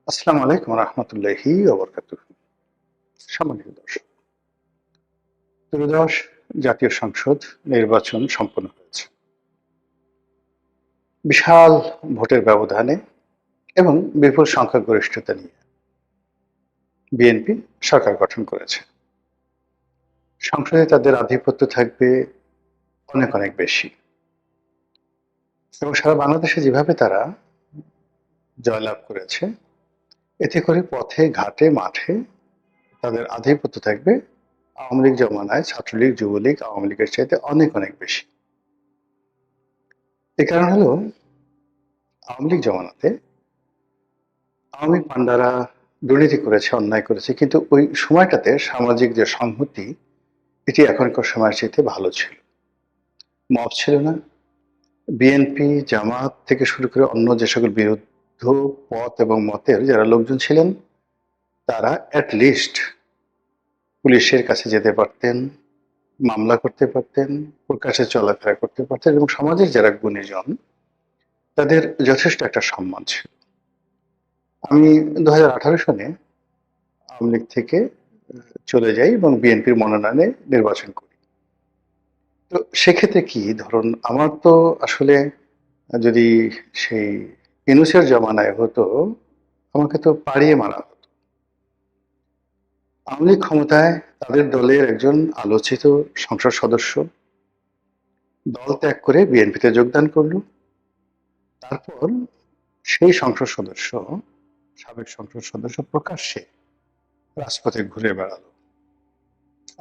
আসসালামু আলাইকুম রহমতুল্লাহি ওবরকাতুহ। সম্মানিত দর্শক, ত্রয়োদশ জাতীয় সংসদ নির্বাচন সম্পন্ন হয়েছে বিশাল ভোটের ব্যবধানে এবং বিপুল সংখ্যাগরিষ্ঠতা নিয়ে বিএনপি সরকার গঠন করেছে। সংসদে তাদের আধিপত্য থাকবে অনেক অনেক বেশি এবং সারা বাংলাদেশে যেভাবে তারা জয়লাভ করেছে, এতে করে পথে ঘাটে মাঠে তাদের আধিপত্য থাকবে আওয়ামী লীগ জমানায় ছাত্রলীগ যুবলীগ আওয়ামী লীগের চাইতে অনেক অনেক বেশি। এ কারণ হলো আওয়ামী লীগ জমানাতে আওয়ামী পান্ডারা দুর্নীতি করেছে, অন্যায় করেছে, কিন্তু ওই সময়টাতে সামাজিক যে সংহতি এটি এখনকার সময়ের চাইতে ভালো ছিল। মব ছিল না। বিএনপি জামাত থেকে শুরু করে অন্য যে সকল বিরুদ্ধ পথ এবং মতের যারা লোকজন ছিলেন, তারা লিস্ট পুলিশের কাছে যেতে পারতেন, মামলা করতে পারতেন, প্রকাশ্যে চলাফেরা করতে পারতেন এবং সমাজের যারা গুণীজন তাদের যথেষ্ট একটা সম্মান ছিল। আমি 2018 সনে আওয়ামী লীগ থেকে চলে যাই এবং বিএনপির মনোনয়নে নির্বাচন করি। তো সেক্ষেত্রে কি ধরুন, আমার তো আসলে যদি সেই ইউনূসের জমানায় হতো, আমাকে তো পাড়িয়ে মারা হতো। আওয়ামী লীগ ক্ষমতায় তাদের দলের একজন আলোচিত সংসদ সদস্য দল ত্যাগ করে বিএনপিতে যোগদান করলো। তারপর সেই সাবেক সংসদ সদস্য প্রকাশ্যে রাজপথে ঘুরে বেড়ালো।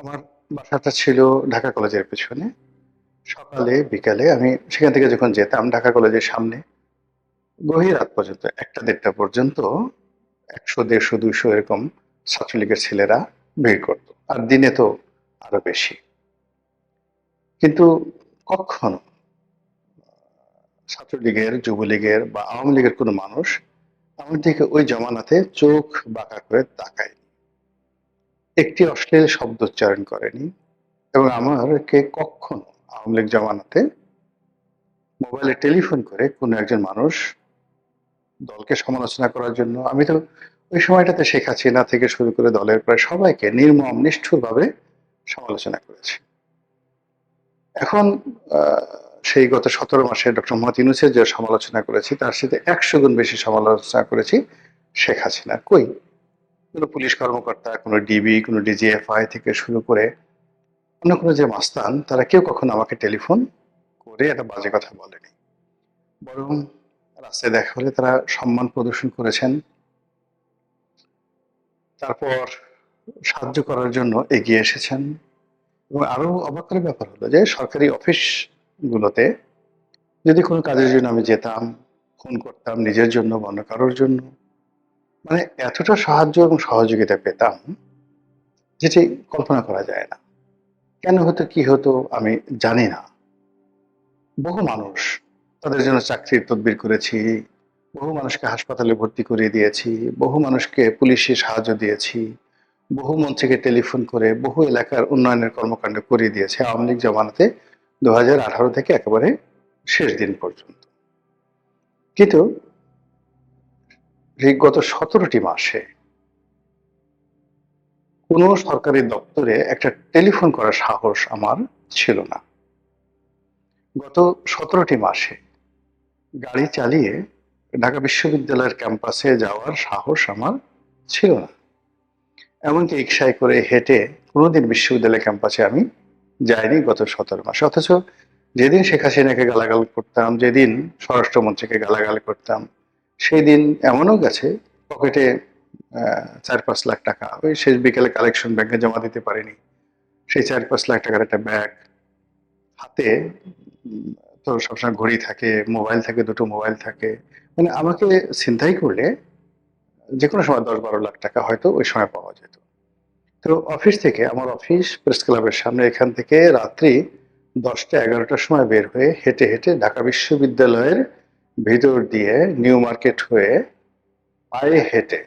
আমার বাসাটা ছিল ঢাকা কলেজের পেছনে। সকালে বিকালে আমি সেখান থেকে যখন যেতাম ঢাকা কলেজের সামনে, গভীর রাত পর্যন্ত 1টা 1:30 পর্যন্ত 100 150 200 এরকম ছাত্রলীগের ছেলেরা ভিড় করতো, আর দিনে তো আরো বেশি। কিন্তু কখনো ছাত্রলীগের যুবলীগের বা আওয়ামী লীগের কোনো মানুষ আমার দিকে ওই জমানাতে চোখ বাঁকা করে তাকায়, একটি অশ্লীল শব্দ উচ্চারণ করেনি এবং আমারকে কখনো আওয়ামী লীগ জমানাতে মোবাইলে টেলিফোন করে কোনো একজন মানুষ দলকে সমালোচনা করার জন্য, আমি তো ওই সময়টাতে শেখ হাসিনা থেকে শুরু করে দলের প্রায় সবাইকে নির্মম নিষ্ঠুরভাবে সমালোচনা করেছি। এখন আহ, সেই গত 17 মাসে ডক্টর মোহাম্মদ ইউনূসের যে সমালোচনা করেছি তার সাথে 100 গুণ বেশি সমালোচনা করেছি শেখ হাসিনা। কই কোনো পুলিশ কর্মকর্তা, কোনো ডিবি, কোনো ডিজিএফআই থেকে শুরু করে অন্য কোনো যে মাস্তান, তারা কেউ কখনো আমাকে টেলিফোন করে একটা বাজে কথা বলেনি। বরং রাস্তায় দেখা হলে তারা সম্মান প্রদর্শন করেছেন, তারপর সাহায্য করার জন্য এগিয়ে এসেছেন। এবং আরো অবাক করার ব্যাপার হলো যে সরকারি অফিসগুলোতে যদি কোনো কাজের জন্য আমি যেতাম, ফোন করতাম নিজের জন্য বা অন্য কারোর জন্য, মানে এতটা সাহায্য এবং সহযোগিতা পেতাম যেটি কল্পনা করা যায় না। কেন হতো কি হতো আমি জানি না। বহু মানুষ, তাদের জন্য চাকরির তদবির করেছি, বহু মানুষকে হাসপাতালে ভর্তি করিয়ে দিয়েছি, বহু মানুষকে পুলিশি সাহায্য দিয়েছি, বহু মন্ত্রীকে টেলিফোন করে বহু এলাকার উন্নয়নের কর্মকাণ্ড করিয়ে দিয়েছে আওয়ামী লীগ জমানাতে 2018 থেকে একেবারে শেষ দিন পর্যন্ত। কিন্তু এই গত 17টি মাসে কোনো সরকারি দপ্তরে একটা টেলিফোন করার সাহস আমার ছিল না। গত 17টি মাসে গাড়ি চালিয়ে ঢাকা বিশ্ববিদ্যালয়ের ক্যাম্পাসে যাওয়ার সাহস আমার ছিল না। এমনকি রিক্সায় করে হেঁটে কোনোদিন বিশ্ববিদ্যালয় ক্যাম্পাসে আমি যাইনি গত 17 মাসে। অথচ যেদিন শেখ হাসিনাকে গালাগাল করতাম, যেদিন স্বরাষ্ট্রমন্ত্রীকে গালাগাল করতাম, সেই দিন এমনও গেছে পকেটে 4-5 লাখ টাকা ওই শেষ বিকেলে কালেকশন ব্যাংকে জমা দিতে পারিনি। সেই 4-5 লাখ টাকার একটা ব্যাগ হাতে, উম, তো সবসময় ঘড়ি থাকে, মোবাইল থাকে, দুটো মোবাইল থাকে। মানে আমাকে ছিনতাই করলে যে কোনো সময় 10-12 লাখ টাকা হয়তো ওই সময় পাওয়া যেত। তো অফিস থেকে, আমার অফিস প্রেস ক্লাবের সামনে, এখান থেকে রাত্রি 10টা 11টার সময় বের হয়ে হেঁটে হেঁটে ঢাকা বিশ্ববিদ্যালয়ের ভিতর দিয়ে নিউ মার্কেট হয়ে পায়ে হেঁটে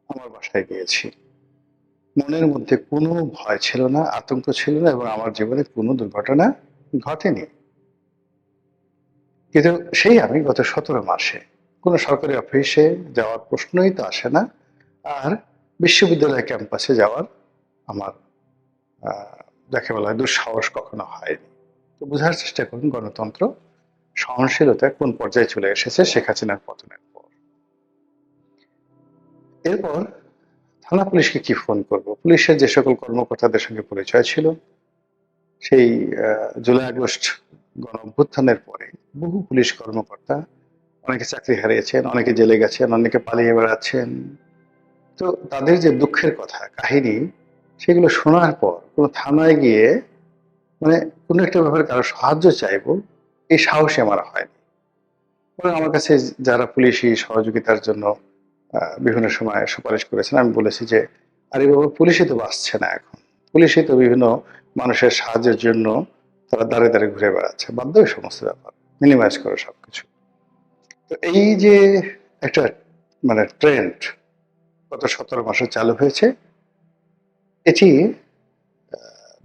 আমার বাসায় গিয়েছি। মনের মধ্যে কোনো ভয় ছিল না, আতঙ্ক ছিল না এবং আমার জীবনে কোনো দুর্ঘটনা ঘটেনি। কিন্তু সেই আমি গত 17 মাসে কোনো সরকারি অফিসে যাওয়ার প্রশ্নই তো আসে না। আর বিশ্ববিদ্যালয় ক্যাম্পাসে যাওয়ার আমার আহ, যাকে বলা হয় দুঃসাহস কখনো হয়নি। তো বোঝার চেষ্টা করুন গণতন্ত্র সহনশীলতা কোন পর্যায়ে চলে এসেছে শেখ হাসিনার পতনের পর। এরপর থানা পুলিশকে কি ফোন করব? পুলিশের যে সকল কর্মকর্তাদের সঙ্গে পরিচয় ছিল, সেই জুলাই আগস্ট গণ অভ্যুত্থানের পরে বহু পুলিশ কর্মকর্তা অনেকে চাকরি হারিয়েছেন, অনেকে জেলে গেছেন, অনেকে পালিয়ে বেড়াচ্ছেন। তো তাদের যে দুঃখের কথা কাহিনী, সেগুলো শোনার পর কোনো থানায় গিয়ে মানে কোনো একটা ব্যাপারে কারো সাহায্য চাইবো, এই সাহসী আমার হয়নি। বরং আমার কাছে যারা পুলিশি সহযোগিতার জন্য বিভিন্ন সময় সুপারিশ করেছেন, আমি বলেছি যে আরে বাবা, পুলিশই তো বাঁচছে না এখন, পুলিশই তো বিভিন্ন মানুষের সাহায্যের জন্য তারা দাঁড়ে দাঁড়িয়ে ঘুরে বেড়াচ্ছে, বাধ্য এই সমস্ত ব্যাপার মিনিমাইজ করো সবকিছু। তো এই যে একটা মানে ট্রেন্ড গত 17 মাসে চালু হয়েছে, এটি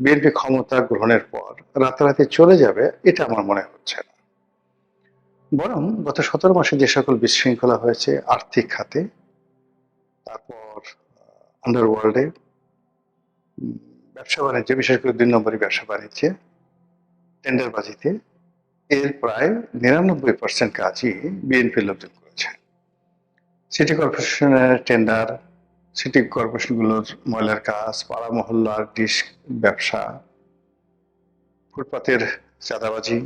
বিএনপি ক্ষমতা গ্রহণের পর রাতারাতি চলে যাবে এটা আমার মনে হচ্ছে না। বরং গত 17 মাসে যে সকল বিশৃঙ্খলা হয়েছে আর্থিক খাতে, তারপর আন্ডারওয়ার্ল্ডে, ব্যবসা বাণিজ্যে, বিশেষ করে 2 নম্বরই ব্যবসা বাণিজ্যে, টেন্ডারবাজিতে, এর প্রায় 99% কাজই বিএনপির লোকজন করেছে। সিটি কর্পোরেশনের টেন্ডার, সিটি কর্পোরেশনগুলোর ময়লার কাজ, পাড়া মহল্লার ডিশ ব্যবসা, ফুটপাতের চাঁদাবাজি,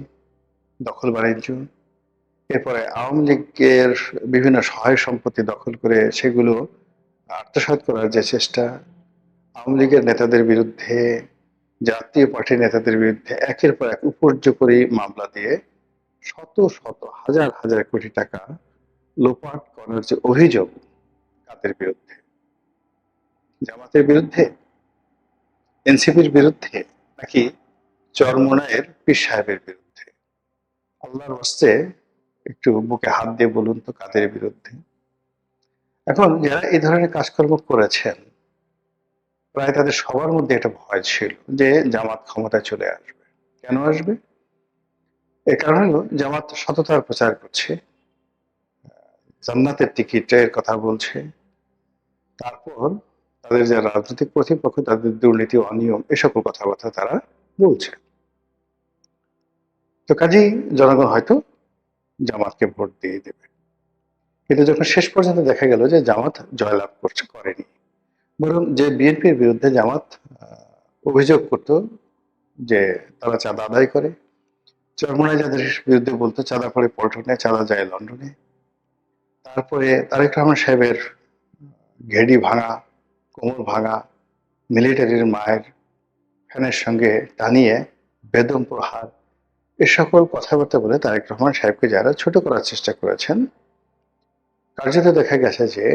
দখল বাণিজ্য, এরপরে আওয়ামী লীগের বিভিন্ন সহায় সম্পত্তি দখল করে সেগুলো আত্মসাৎ করার যে চেষ্টা, আওয়ামী লীগের নেতাদের বিরুদ্ধে, জাতীয় পার্টির নেতাদের বিরুদ্ধে একের পর এক উপর্যুপরি মামলা দিয়ে শত শত হাজার হাজার কোটি টাকা লোপাট করার যে অভিযোগ, কাদের বিরুদ্ধে? জামাতের বিরুদ্ধে, এনসিপির বিরুদ্ধে, নাকি চরমোনাইয়ের পীর সাহেবের বিরুদ্ধে? আল্লাহর হস্তে একটু বুকে হাত দিয়ে বলুন তো কাদের বিরুদ্ধে? এখন যারা এই ধরনের কাজকর্ম করেছেন, প্রায় তাদের সবার মধ্যে একটা ভয় ছিল যে জামাত ক্ষমতায় চলে আসবে। কেন আসবে? এর কারণ হলো জামাত সততার প্রচার করছে, জান্নাতের টিকিটের কথা বলছে, তারপর তাদের যারা রাজনৈতিক প্রতিপক্ষ তাদের দুর্নীতি অনিয়ম এ সকল কথাবার্তা তারা বলছে। তো কাজেই জনগণ হয়তো জামাতকে ভোট দিয়ে দেবে। কিন্তু যখন শেষ পর্যন্ত দেখা গেল যে জামাত জয়লাভ করেনি, বরং যে বিএনপির বিরুদ্ধে জামাত অভিযোগ করত যে তারা চাঁদা আদায় করে, চরমোনাই যাদের বিরুদ্ধে বলতো চাঁদা পড়ে পল্টনে, চাঁদা যায় লন্ডনে, তারপরে তারেক রহমান সাহেবের ঘেডি ভাঙা, কোমর ভাঙা, মিলিটারির মায়ের ফ্যানের সঙ্গে টানিয়ে বেদম প্রহার, এ সকল কথাবার্তা বলে তারেক রহমান সাহেবকে যারা ছোট করার চেষ্টা করেছেন, কার্যত দেখা গেছে যে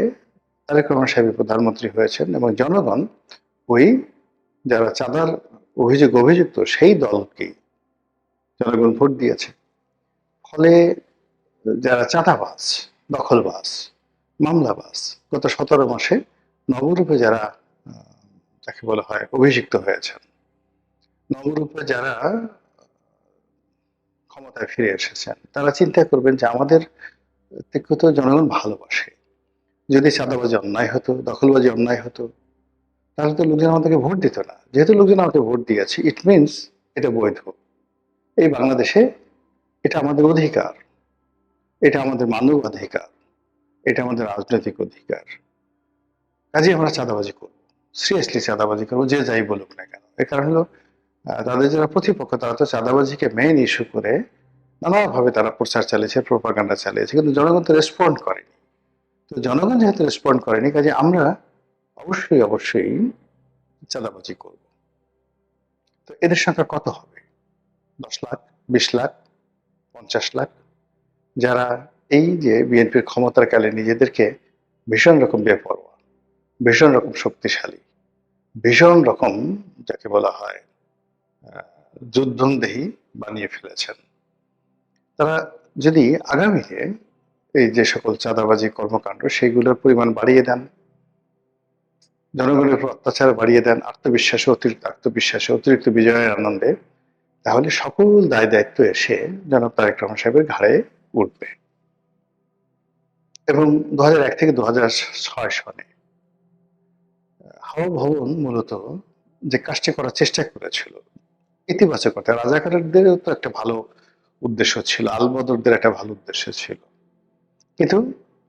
তারেক রহমান সাহেব প্রধানমন্ত্রী হয়েছেন এবং জনগণ ওই যারা চাঁদার অভিযুক্ত সেই দলকেই জনগণ ভোট দিয়েছে। ফলে যারা চাঁদাবাজ, দখলবাজ, মামলাবাজ গত 17 মাসে নবরূপে যারা যাকে বলা হয় অভিষিক্ত হয়েছেন, নবরূপে যারা ক্ষমতায় ফিরে এসেছেন, তারা চিন্তা করবেন যে আমাদের থেকে তো জনগণ ভালোবাসে। যদি চাঁদাবাজি অন্যায় হতো, দখলবাজি অন্যায় হতো, তাহলে তো লোকজন আমাদেরকে ভোট দিত না। যেহেতু লোকজন আমাকে ভোট দিয়েছে, ইট মিনস এটা বৈধ। এই বাংলাদেশে এটা আমাদের অধিকার, এটা আমাদের মানবাধিকার, এটা আমাদের রাজনৈতিক অধিকার। কাজে আমরা চাঁদাবাজি করবো, সিরিয়াসলি চাঁদাবাজি করবো, যে যাই বলুক না কেন। এর কারণ হলো তাদের যারা প্রতিপক্ষ তারা তো চাঁদাবাজিকে মেইন ইস্যু করে নানাভাবে তারা প্রচার চালিয়েছে, প্রোপাগান্ডা চালিয়েছে, কিন্তু জনগণ তো রেসপন্ড করেনি। তো জনগণ যেহেতু রেসপন্ড করেনি, কাজে আমরা অবশ্যই অবশ্যই চাঁদাবাজি করব। তো এদের সংখ্যা কত হবে? 10 লাখ, 20 লাখ, 50 লাখ, যারা এই যে বিএনপির ক্ষমতার কালে নিজেদেরকে ভীষণ রকম বেপরোয়া, ভীষণ রকম শক্তিশালী, ভীষণ রকম যাকে বলা হয় যুদ্ধংদেহী বানিয়ে ফেলেছেন। তারা যদি আগামীতে এই যে সকল চাঁদাবাজি কর্মকাণ্ড সেগুলোর পরিমাণ বাড়িয়ে দেন, জনগণের উপর অত্যাচার বাড়িয়ে দেন, অতিরিক্ত আত্মবিশ্বাসে, অতিরিক্ত বিজয়ের আনন্দে, তাহলে সকল দায় দায়িত্ব এসে জনাব তারেক রহমান সাহেবের ঘাড়ে উঠবে। এবং 2001 থেকে 2006 সনে হাওয়া ভবন মূলত যে কাজটি করার চেষ্টা করেছিল ইতিবাচকতা, রাজাকারদেরও তো একটা ভালো উদ্দেশ্য ছিল, আলবদরদের একটা ভালো উদ্দেশ্য ছিল, কিন্তু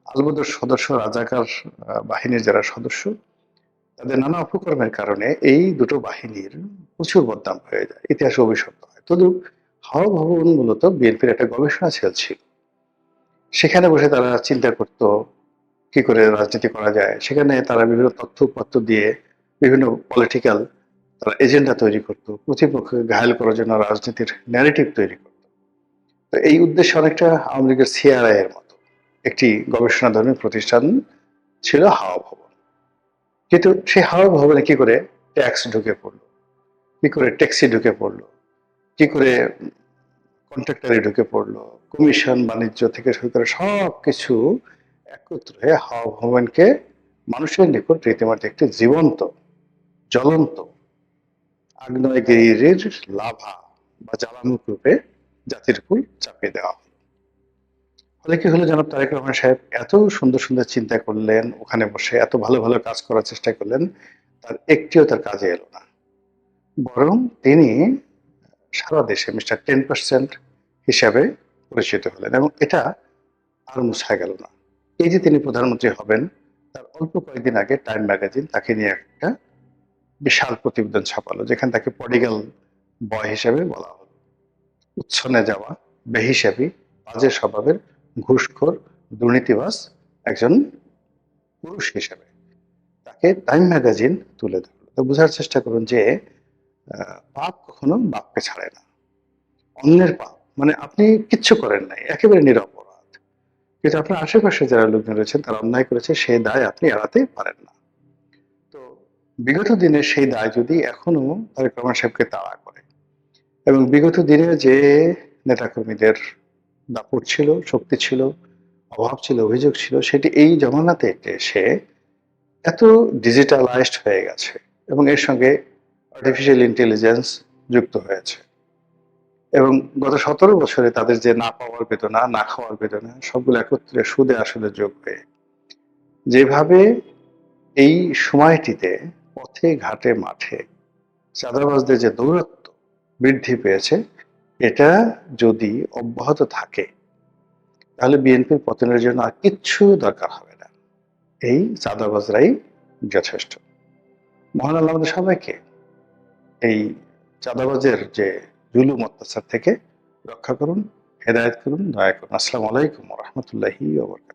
আলবদর সদস্য, রাজাকার বাহিনীর যারা সদস্য, তাদের নানা অপকর্মের কারণে এই দুটো বাহিনীর প্রচুর বদনাম হয়ে যায়, ইতিহাসে অভিশপ্ত হয়। তদুপ হাওয়া ভবন মূলত বিএনপির একটা গবেষণা সেল ছিল। সেখানে বসে তারা চিন্তা করত কি করে রাজনীতি করা যায়। সেখানে তারা বিভিন্ন তথ্য উপাত্ত দিয়ে বিভিন্ন পলিটিক্যাল তারা এজেন্ডা তৈরি করত, প্রতিপক্ষকে ঘায়েল করার জন্য রাজনীতির ন্যারেটিভ তৈরি করত। তো এই উদ্দেশ্যে অনেকটা আওয়ামী লীগের সিআরআই এর মতো একটি গবেষণা ধর্মী প্রতিষ্ঠান ছিল হাওয়া ভবন। কিন্তু সেই হাওয়া ভবনে কি করে ট্যাক্স ঢুকে পড়লো, কি করে ট্যাক্সি ঢুকে পড়লো, কি করে কন্ট্রাক্টারি ঢুকে পড়লো, কমিশন বাণিজ্য থেকে শুরু করে সবকিছু একত্রে হাওয়া ভবনকে মানুষের নিকট রীতিমতো একটি জীবন্ত, জ্বলন্ত আগ্নেয়গিরির লাভা বা জ্বালামুখ রূপে জাতির উপর চাপিয়ে দেওয়া হলো। ফলে কি হলো, জনাব তারেক রহমান সাহেব এত সুন্দর সুন্দর চিন্তা করলেন, ওখানে বসে এত ভালো ভালো কাজ করার চেষ্টা করলেন, তার একটিও তার কাজে এলো না। বরং তিনি সারা দেশে মিস্টার 10% হিসাবে পরিচিত হলেন, এবং এটা আর মুছা গেল না। এই যে তিনি প্রধানমন্ত্রী হবেন, তার অল্প কয়েকদিন আগে টাইম ম্যাগাজিন তাকে নিয়ে একটা বিশাল প্রতিবেদন ছাপালো, যেখানে তাকে প্রডিগাল বয় হিসেবে বলা হলো, উচ্ছনে যাওয়া, বেহিসাবি, বাজে স্বভাবের, ঘুষখোর, দুর্নীতিবাজ একজন পুরুষ হিসেবে তাকে টাইম ম্যাগাজিন তুলে ধরলো। তো বোঝার চেষ্টা করুন যে পাপ কখনো বাপকে ছাড়ে না। অন্যের পাপ মানে আপনি কিচ্ছু করেন নাই, একেবারে নিরপরাধ, কিন্তু আপনার আশেপাশে যারা লোকজন রয়েছেন তারা অন্যায় করেছে, সেই দায় আপনি এড়াতে পারেন না। তো বিগত দিনে সেই দায় যদি এখনো তারেক রহমান সাহেবকে তাড়া করে, এবং বিগত দিনে যে নেতাকর্মীদের দাপট ছিল, শক্তি ছিল, অভাব ছিল, অভিযোগ ছিল, সেটি এই জমানাতে এসে এত ডিজিটালাইজড হয়ে গেছে, এবং এর সঙ্গে আর্টিফিশিয়াল ইন্টেলিজেন্স যুক্ত হয়েছে, এবং গত 17 বছরে তাদের যে না পাওয়ার বেদনা, না খাওয়ার বেদনা, সবগুলো একত্রে সুদে আসলে যোগ হয়ে যেভাবে এই সময়টিতে পথে ঘাটে মাঠে চাঁদাবাজদের যে দৌরত্ব বৃদ্ধি পেয়েছে, এটা যদি অব্যাহত থাকে তাহলে বিএনপির পতনের জন্য আর কিচ্ছু দরকার হবে না, এই চাঁদাবাজরাই যথেষ্ট। মহান আল্লাহ আমাদের সবাইকে এই চাঁদাবাজের যে জুলুম অত্যাচার থেকে রক্ষা করুন, হেদায়েত করুন, দয়া করুন। আসসালামু আলাইকুম ওয়া রাহমাতুল্লাহি ওয়া বারাকাতুহু।